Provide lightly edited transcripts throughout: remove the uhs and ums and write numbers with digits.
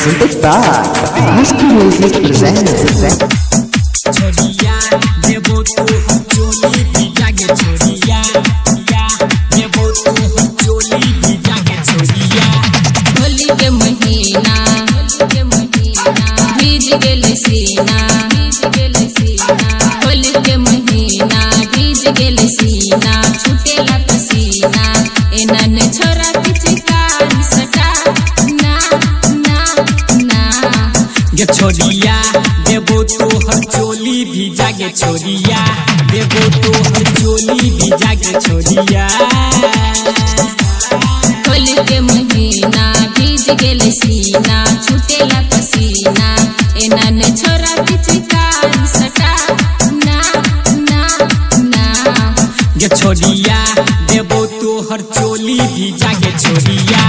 presented by Husky Music presents छोड़िया देबो तू चोली भी जागे छोड़िया देबो तू चोली भी जागे छोड़िया होली के महीना भीज गेले सीना होली के महीना भीज गेले सीना छूटेला पसीना एनन छोरा पिचकारी सटा ना ना ना ये छोड़िया देबो तू चोली भी जागे छोड़िया देबो तू चोली भी जागे छोड़िया होली के महीना भीज गेले सीना छूटेला पसीना एनन छोरा पिचकारी सटा ना ना ना ये छोड़िया देबो तू चोली भी जागे छोड़िया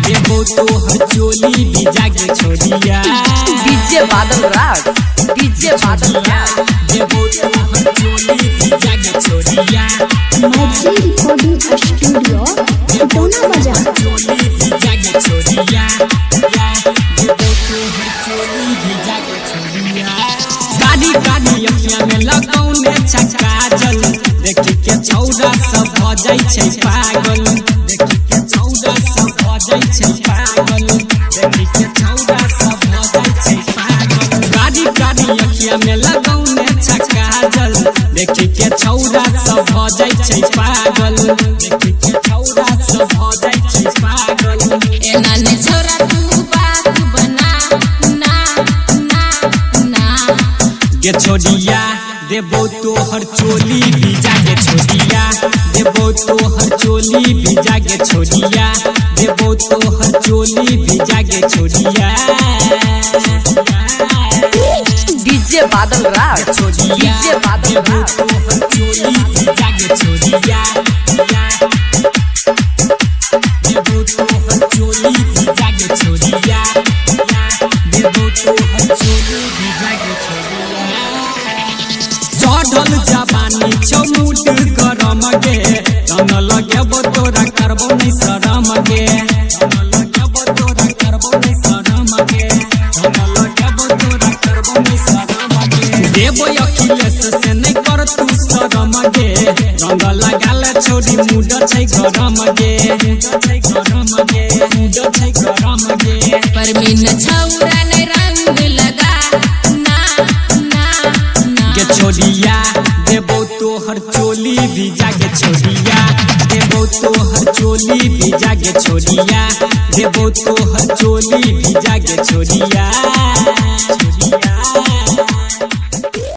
देबो तू चोली भी जागे छोड़िया DJ बादल राज देबो तू चोली भी जागे छोड़िया मर्जी रिकॉर्डिंग स्टूडियो दोना बाजार चोली भी जागे छोड़िया देबो तू चोली भी जागे छोड़िया गाड़ी अखिया में लगौने छक्का जल देखी के छौरा सब भ जाय छै पागल देखी के छौरा सब भ जाय छै पागल देखी के छौरा सब भ जाय छै पागल गाड़ी अखिया में लगौने छक्का जल देखी के छौरा सब भ जाय छै पागल देखी के छौरा सब भ जाय छै पागल एनन छोरा तू बात बना ना ना ना ये छोड़िया देबो तोहर चोली भी जागे छोड़िया देबो तोहर चोली भी जागे छोड़िया देबो तोहर चोली भी जागे छोड़िया DJ बादल राज छोड़िया देबो तोहर चोली भी जागे छोड़िया देबो तोहर चोली भी जागे छोड़िया देबो तोहर चोली भी जागे छोड़िया चढ़ल जवानी चौमुट गरम गे रंग लगेबो तोरा करबो नहीं शरम गे रंग लगेबो तोरा करबो नहीं शरम गे रंग लगेबो तोरा करबो नहीं शरम गे देबो अखिलेश से नहीं कर तू शरम गे रंग लगाल छोड़ी मुड छै गरम गे मुड छै गरम गे मुड छै गरम गे परमीन छौरा ने रंग लगा ना ना ना के छोड़िया देबो तोहर चोली भी जागे छोड़िया देबो तोहर चोली भी जागे छोड़िया देबो तोहर चोली भी जागे छोड़िया